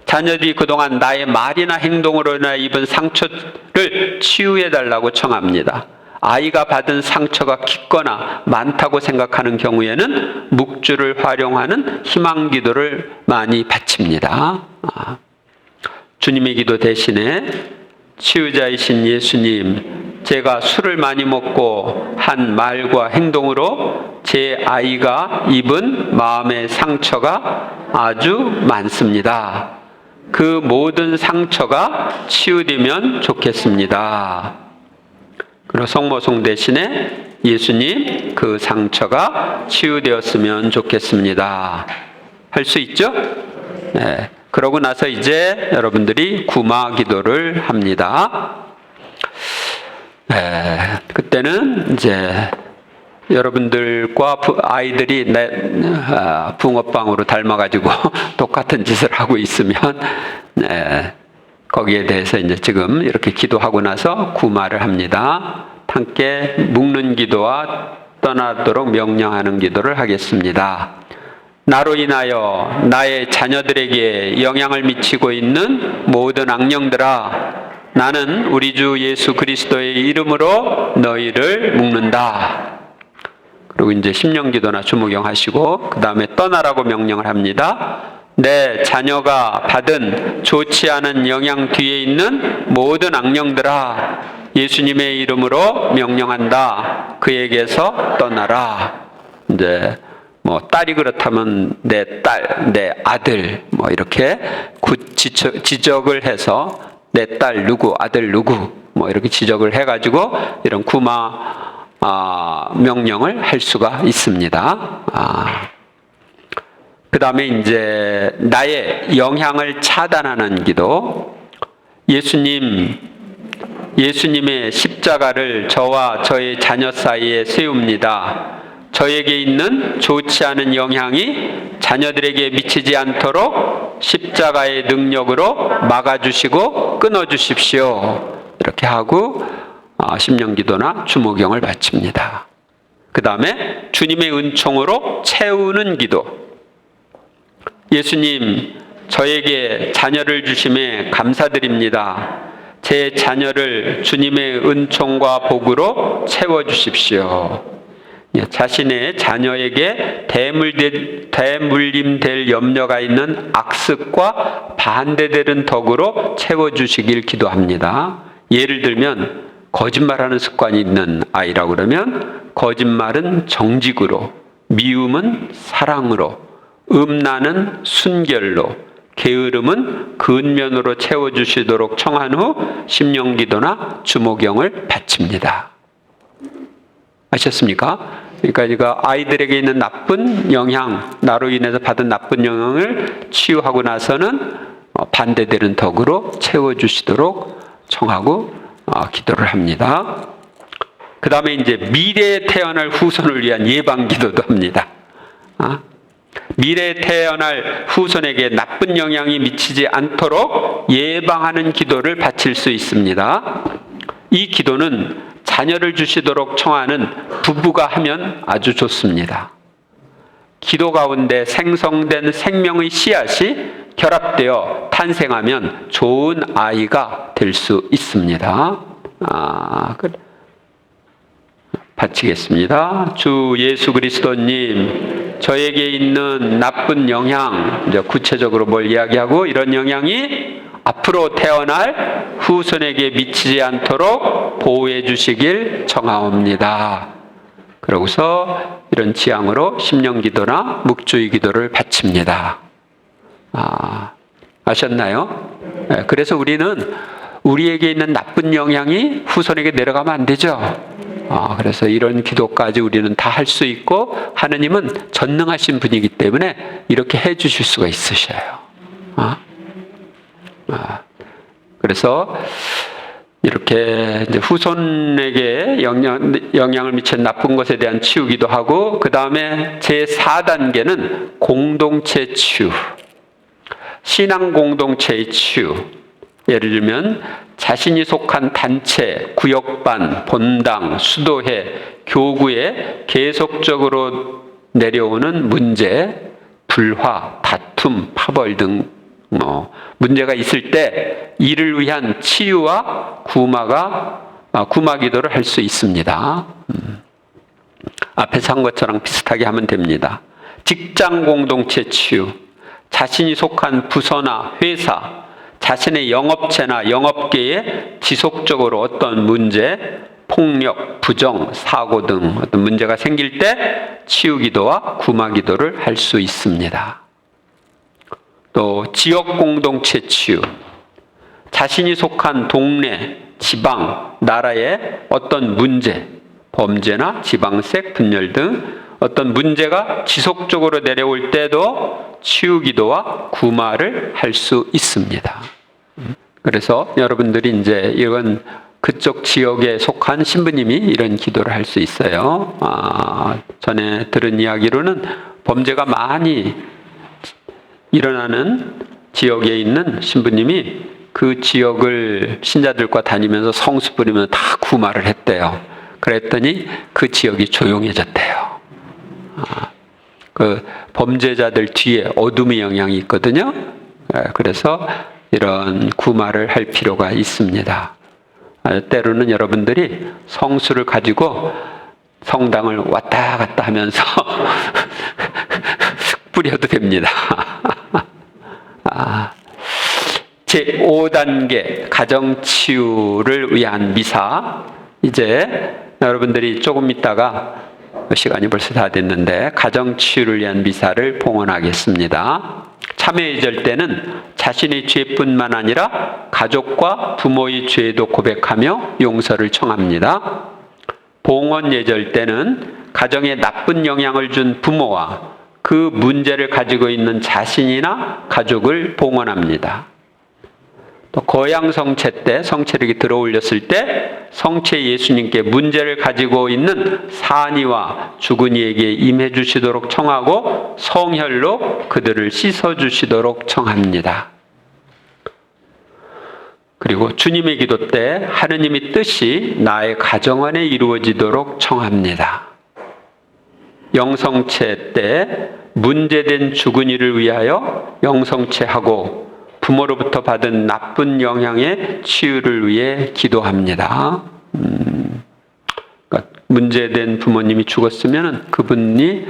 자녀들이 그동안 나의 말이나 행동으로 인해 입은 상처를 치유해달라고 청합니다. 아이가 받은 상처가 깊거나 많다고 생각하는 경우에는 묵주를 활용하는 희망 기도를 많이 바칩니다. 주님의 기도 대신에 치유자이신 예수님, 제가 술을 많이 먹고 한 말과 행동으로 제 아이가 입은 마음의 상처가 아주 많습니다. 그 모든 상처가 치유되면 좋겠습니다. 그리고 성모송 대신에 예수님, 그 상처가 치유되었으면 좋겠습니다. 할 수 있죠? 네. 그러고 나서 이제 여러분들이 구마 기도를 합니다. 그때는 이제 여러분들과 아이들이 붕어빵으로 닮아가지고 똑같은 짓을 하고 있으면 거기에 대해서 이제 지금 이렇게 기도하고 나서 구마를 합니다. 함께 묶는 기도와 떠나도록 명령하는 기도를 하겠습니다. 나로 인하여 나의 자녀들에게 영향을 미치고 있는 모든 악령들아, 나는 우리 주 예수 그리스도의 이름으로 너희를 묶는다. 그리고 이제 심령기도나 주무경 하시고 그 다음에 떠나라고 명령을 합니다. 내 자녀가 받은 좋지 않은 영향 뒤에 있는 모든 악령들아, 예수님의 이름으로 명령한다. 그에게서 떠나라. 이제 뭐 딸이 그렇다면 내 딸, 내 아들 뭐 이렇게 지적을 해서 내 딸 누구, 아들 누구 뭐 이렇게 지적을 해가지고 이런 구마 명령을 할 수가 있습니다. 그 다음에 이제 나의 영향을 차단하는 기도. 예수님의 십자가를 저와 저의 자녀 사이에 세웁니다. 저에게 있는 좋지 않은 영향이 자녀들에게 미치지 않도록 십자가의 능력으로 막아주시고 끊어주십시오. 이렇게 하고 심령기도나 주모경을 바칩니다. 그 다음에 주님의 은총으로 채우는 기도. 예수님, 저에게 자녀를 주심에 감사드립니다. 제 자녀를 주님의 은총과 복으로 채워주십시오. 자신의 자녀에게 대물림될 염려가 있는 악습과 반대되는 덕으로 채워주시길 기도합니다. 예를 들면 거짓말하는 습관이 있는 아이라고 그러면 거짓말은 정직으로, 미움은 사랑으로, 음란은 순결로, 게으름은 근면으로 채워주시도록 청한 후 심령기도나 주모경을 바칩니다. 아셨습니까? 그러니까 아이들에게 있는 나쁜 영향, 나로 인해서 받은 나쁜 영향을 치유하고 나서는 반대되는 덕으로 채워주시도록 청하고 기도를 합니다. 그 다음에 이제 미래에 태어날 후손을 위한 예방기도도 합니다. 미래에 태어날 후손에게 나쁜 영향이 미치지 않도록 예방하는 기도를 바칠 수 있습니다. 이 기도는 자녀를 주시도록 청하는 부부가 하면 아주 좋습니다. 기도 가운데 생성된 생명의 씨앗이 결합되어 탄생하면 좋은 아이가 될 수 있습니다. 바치겠습니다. 주 예수 그리스도님, 저에게 있는 나쁜 영향, 이제 구체적으로 뭘 이야기하고 이런 영향이 앞으로 태어날 후손에게 미치지 않도록 보호해 주시길 청하옵니다. 그러고서 이런 지향으로 심령기도나 묵주의 기도를 바칩니다. 아셨나요? 네, 그래서 우리는 우리에게 있는 나쁜 영향이 후손에게 내려가면 안 되죠. 그래서 이런 기도까지 우리는 다 할 수 있고 하느님은 전능하신 분이기 때문에 이렇게 해 주실 수가 있으셔요. 그래서 이렇게 이제 후손에게 영향을 미친 나쁜 것에 대한 치유기도 하고, 그 다음에 제4단계는 공동체 치유, 신앙 공동체의 치유. 예를 들면 자신이 속한 단체, 구역반, 본당, 수도회, 교구에 계속적으로 내려오는 문제, 불화, 다툼, 파벌 등 문제가 있을 때 이를 위한 치유와 구마 기도를 할 수 있습니다. 앞에서 한 것처럼 비슷하게 하면 됩니다. 직장 공동체 치유, 자신이 속한 부서나 회사, 자신의 영업체나 영업계에 지속적으로 어떤 문제, 폭력, 부정, 사고 등 어떤 문제가 생길 때 치유기도와 구마기도를 할 수 있습니다. 또 지역 공동체 치유, 자신이 속한 동네, 지방, 나라의 어떤 문제, 범죄나 지방색, 분열 등 어떤 문제가 지속적으로 내려올 때도 치유기도와 구마를 할 수 있습니다. 그래서 여러분들이 이제 이건 그쪽 지역에 속한 신부님이 이런 기도를 할 수 있어요. 전에 들은 이야기로는 범죄가 많이 일어나는 지역에 있는 신부님이 그 지역을 신자들과 다니면서 성수 부리면서 다 구마를 했대요. 그랬더니 그 지역이 조용해졌대요. 그 범죄자들 뒤에 어둠의 영향이 있거든요. 그래서 이런 구마를 할 필요가 있습니다. 때로는 여러분들이 성수를 가지고 성당을 왔다 갔다 하면서 뿌려도 됩니다. 제5단계 가정치유를 위한 미사. 이제 여러분들이 조금 있다가 시간이 벌써 다 됐는데 가정치유를 위한 미사를 봉헌하겠습니다. 참회예절 때는 자신의 죄뿐만 아니라 가족과 부모의 죄도 고백하며 용서를 청합니다. 봉헌예절 때는 가정에 나쁜 영향을 준 부모와 그 문제를 가지고 있는 자신이나 가족을 봉헌합니다. 또 거양성체 때 성체력이 들어올렸을 때 성체 예수님께 문제를 가지고 있는 산이와 주근이에게 임해 주시도록 청하고 성혈로 그들을 씻어 주시도록 청합니다. 그리고 주님의 기도 때 하느님의 뜻이 나의 가정 안에 이루어지도록 청합니다. 영성체 때 문제된 주근이를 위하여 영성체하고 부모로부터 받은 나쁜 영향의 치유를 위해 기도합니다. 그러니까 문제된 부모님이 죽었으면 그분이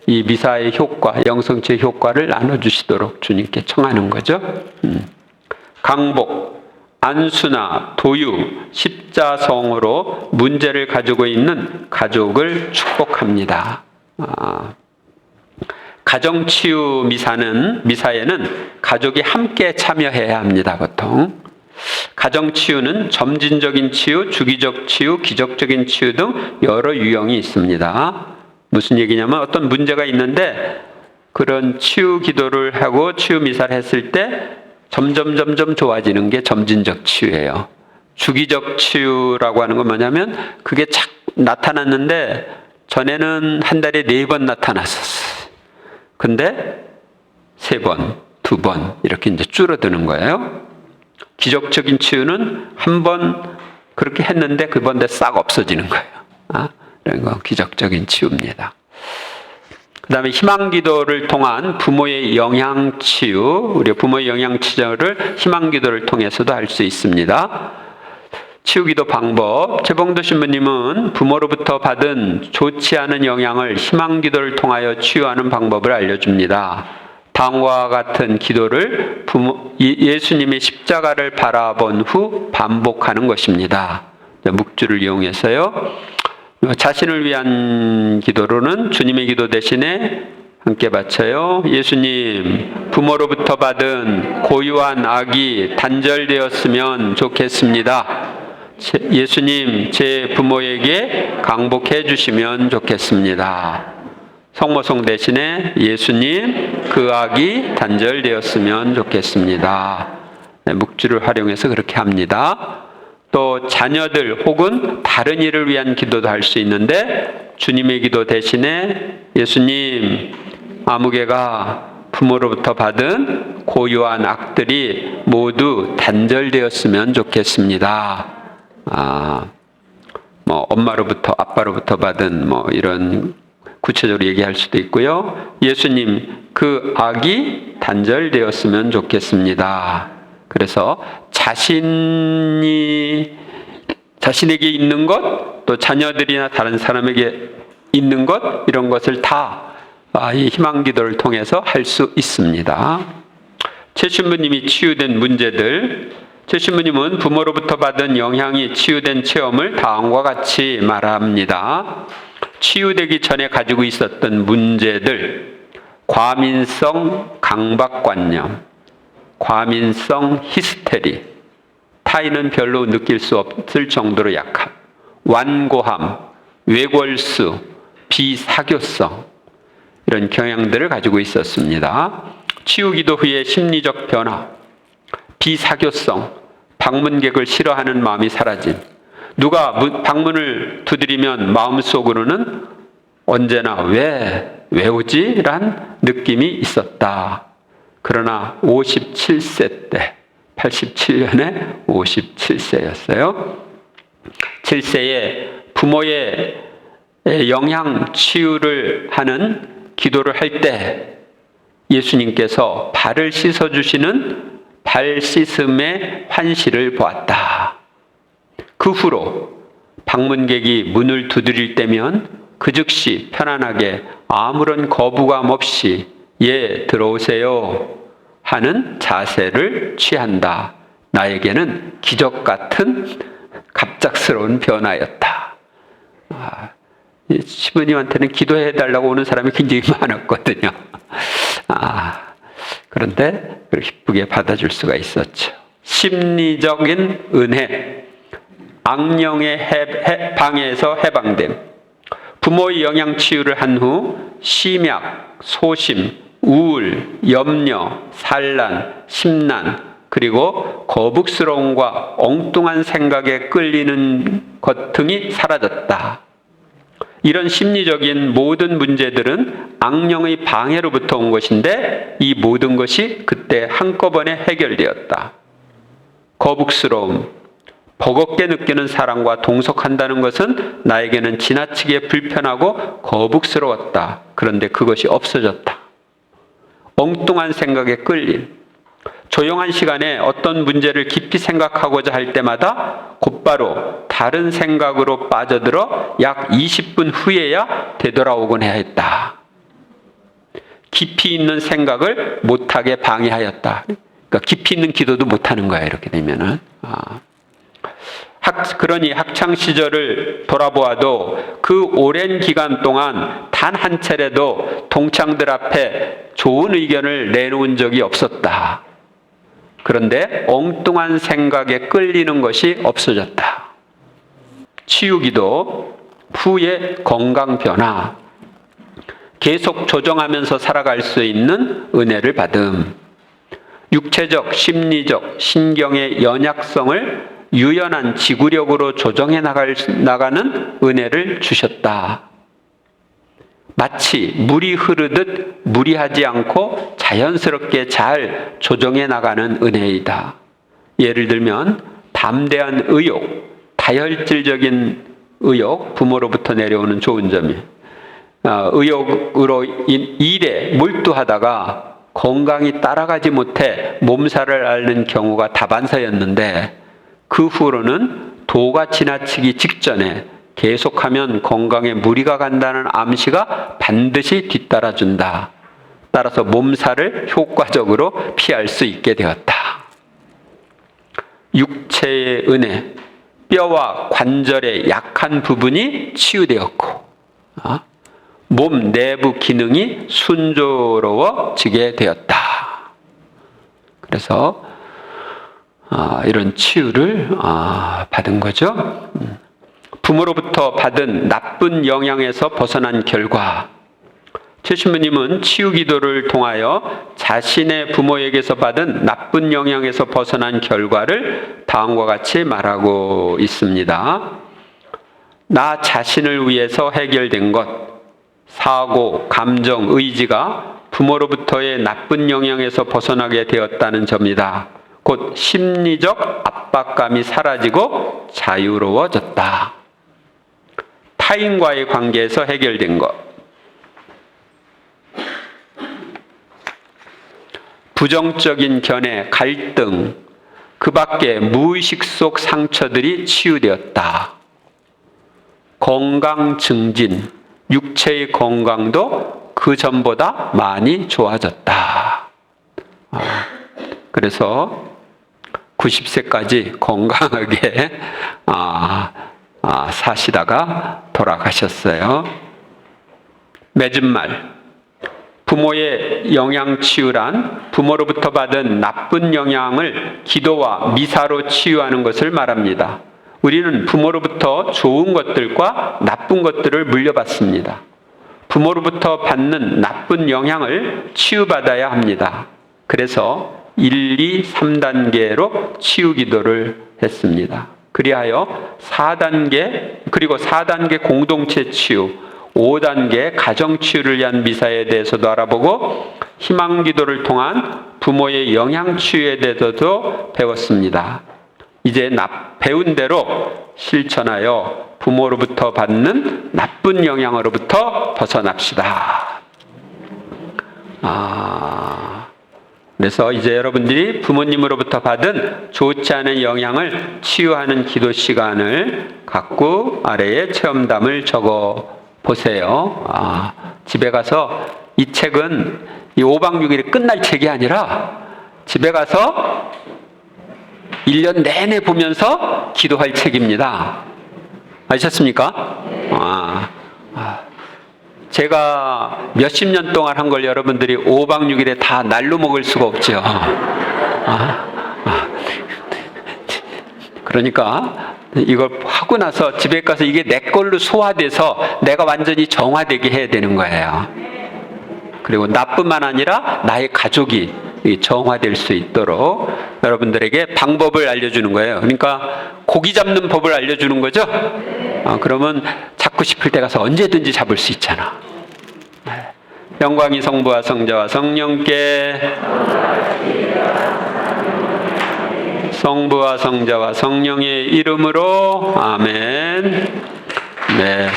이 미사의 효과, 영성치의 효과를 나눠주시도록 주님께 청하는 거죠. 강복, 안수나 도유, 십자성으로 문제를 가지고 있는 가족을 축복합니다. 가정치유 미사에는 가족이 함께 참여해야 합니다. 보통 가정치유는 점진적인 치유, 주기적 치유, 기적적인 치유 등 여러 유형이 있습니다. 무슨 얘기냐면 어떤 문제가 있는데 그런 치유 기도를 하고 치유 미사를 했을 때 점점 좋아지는 게 점진적 치유예요. 주기적 치유라고 하는 건 뭐냐면 그게 착 나타났는데 전에는 한 달에 4번 나타났었어요. 근데 3번, 2번 이렇게 이제 줄어드는 거예요. 기적적인 치유는 한 번 그렇게 했는데 그번에 싹 없어지는 거예요. 이런 거 기적적인 치유입니다. 그 다음에 희망기도를 통한 부모의 영향치유, 우리 부모의 영향치유를 희망기도를 통해서도 할 수 있습니다. 치유기도 방법, 최봉도 신부님은 부모로부터 받은 좋지 않은 영향을 희망기도를 통하여 치유하는 방법을 알려줍니다. 다음과 같은 기도를 예수님의 십자가를 바라본 후 반복하는 것입니다. 묵주를 이용해서요. 자신을 위한 기도로는 주님의 기도 대신에 함께 바쳐요. 예수님, 부모로부터 받은 고유한 악이 단절되었으면 좋겠습니다. 예수님, 제 부모에게 강복해 주시면 좋겠습니다. 성모송 대신에 예수님, 그 악이 단절되었으면 좋겠습니다. 묵주를 활용해서 그렇게 합니다. 또 자녀들 혹은 다른 일을 위한 기도도 할 수 있는데 주님의 기도 대신에 예수님, 아무개가 부모로부터 받은 고유한 악들이 모두 단절되었으면 좋겠습니다. 엄마로부터 아빠로부터 받은 이런 구체적으로 얘기할 수도 있고요. 예수님, 그 악이 단절되었으면 좋겠습니다. 그래서 자신에게 있는 것, 또 자녀들이나 다른 사람에게 있는 것, 이런 것을 다 이 희망기도를 통해서 할 수 있습니다. 최 신부님이 치유된 문제들, 최 신부님은 부모로부터 받은 영향이 치유된 체험을 다음과 같이 말합니다. 치유되기 전에 가지고 있었던 문제들, 과민성 강박관념, 과민성 히스테리, 타인은 별로 느낄 수 없을 정도로 약함, 완고함, 외골수, 비사교성, 이런 경향들을 가지고 있었습니다. 치유기도 후의 심리적 변화, 비사교성, 방문객을 싫어하는 마음이 사라짐, 누가 방문을 두드리면 마음속으로는 언제나 왜 오지? 란 느낌이 있었다. 그러나 57세 때, 87년에 57세였어요. 7세에 부모의 영향 치유를 하는 기도를 할 때 예수님께서 발을 씻어주시는 발 씻음의 환시를 보았다. 그 후로 방문객이 문을 두드릴 때면 그 즉시 편안하게 아무런 거부감 없이 예, 들어오세요 하는 자세를 취한다. 나에게는 기적 같은 갑작스러운 변화였다. 시부님한테는 기도해달라고 오는 사람이 굉장히 많았거든요. 그런데 기쁘게 받아줄 수가 있었죠. 심리적인 은혜, 악령의 방해에서 해방됨, 부모의 영향 치유를 한 후 심약, 소심, 우울, 염려, 산란, 심란, 그리고 거북스러움과 엉뚱한 생각에 끌리는 것 등이 사라졌다. 이런 심리적인 모든 문제들은 악령의 방해로부터 온 것인데 이 모든 것이 그때 한꺼번에 해결되었다. 거북스러움, 버겁게 느끼는 사랑과 동석한다는 것은 나에게는 지나치게 불편하고 거북스러웠다. 그런데 그것이 없어졌다. 엉뚱한 생각에 끌림, 조용한 시간에 어떤 문제를 깊이 생각하고자 할 때마다 곧바로 다른 생각으로 빠져들어 약 20분 후에야 되돌아오곤 해야 했다. 깊이 있는 생각을 못하게 방해하였다. 그러니까 깊이 있는 기도도 못하는 거야, 이렇게 되면은. 그러니 학창 시절을 돌아보아도 그 오랜 기간 동안 단 한 차례도 동창들 앞에 좋은 의견을 내놓은 적이 없었다. 그런데 엉뚱한 생각에 끌리는 것이 없어졌다. 치유기도, 후의 건강 변화, 계속 조정하면서 살아갈 수 있는 은혜를 받음, 육체적, 심리적, 신경의 연약성을 유연한 지구력으로 조정해 나가는 은혜를 주셨다. 마치 물이 흐르듯 무리하지 않고 자연스럽게 잘 조정해 나가는 은혜이다. 예를 들면 담대한 의욕, 다혈질적인 의욕, 부모로부터 내려오는 좋은 점이 의욕으로 일에 몰두하다가 건강이 따라가지 못해 몸살을 앓는 경우가 다반사였는데 그 후로는 도가 지나치기 직전에 계속하면 건강에 무리가 간다는 암시가 반드시 뒤따라준다. 따라서 몸살을 효과적으로 피할 수 있게 되었다. 육체의 은혜, 뼈와 관절의 약한 부분이 치유되었고 몸 내부 기능이 순조로워지게 되었다. 그래서 이런 치유를 받은 거죠. 부모로부터 받은 나쁜 영향에서 벗어난 결과, 최신부님은 치유 기도를 통하여 자신의 부모에게서 받은 나쁜 영향에서 벗어난 결과를 다음과 같이 말하고 있습니다. 나 자신을 위해서 해결된 것, 사고, 감정, 의지가 부모로부터의 나쁜 영향에서 벗어나게 되었다는 점이다. 곧 심리적 압박감이 사라지고 자유로워졌다. 타인과의 관계에서 해결된 것, 부정적인 견해, 갈등, 그 밖에 무의식 속 상처들이 치유되었다. 건강 증진, 육체의 건강도 그 전보다 많이 좋아졌다. 그래서 90세까지 건강하게 사시다가 돌아가셨어요. 맺은 말, 부모의 영향 치유란 부모로부터 받은 나쁜 영향을 기도와 미사로 치유하는 것을 말합니다. 우리는 부모로부터 좋은 것들과 나쁜 것들을 물려받습니다. 부모로부터 받는 나쁜 영향을 치유받아야 합니다. 그래서 1, 2, 3단계로 치유 기도를 했습니다. 그리하여 4단계, 그리고 4단계 공동체 치유, 5단계 가정 치유를 위한 미사에 대해서도 알아보고 희망 기도를 통한 부모의 영향 치유에 대해서도 배웠습니다. 이제 배운 대로 실천하여 부모로부터 받는 나쁜 영향으로부터 벗어납시다. 그래서 이제 여러분들이 부모님으로부터 받은 좋지 않은 영향을 치유하는 기도 시간을 갖고 아래에 체험담을 적어 보세요. 집에 가서 이 책은 이 5박 6일이 끝날 책이 아니라 집에 가서 1년 내내 보면서 기도할 책입니다. 아셨습니까? 제가 몇십 년 동안 한 걸 여러분들이 5박 6일에 다 날로 먹을 수가 없죠. 그러니까 이걸 하고 나서 집에 가서 이게 내 걸로 소화돼서 내가 완전히 정화되게 해야 되는 거예요. 그리고 나뿐만 아니라 나의 가족이 정화될 수 있도록 여러분들에게 방법을 알려주는 거예요. 그러니까 고기 잡는 법을 알려주는 거죠. 그러면 잡고 싶을 때 가서 언제든지 잡을 수 있잖아. 영광이 성부와 성자와 성령께, 성부와 성자와 성령의 이름으로 아멘. 네.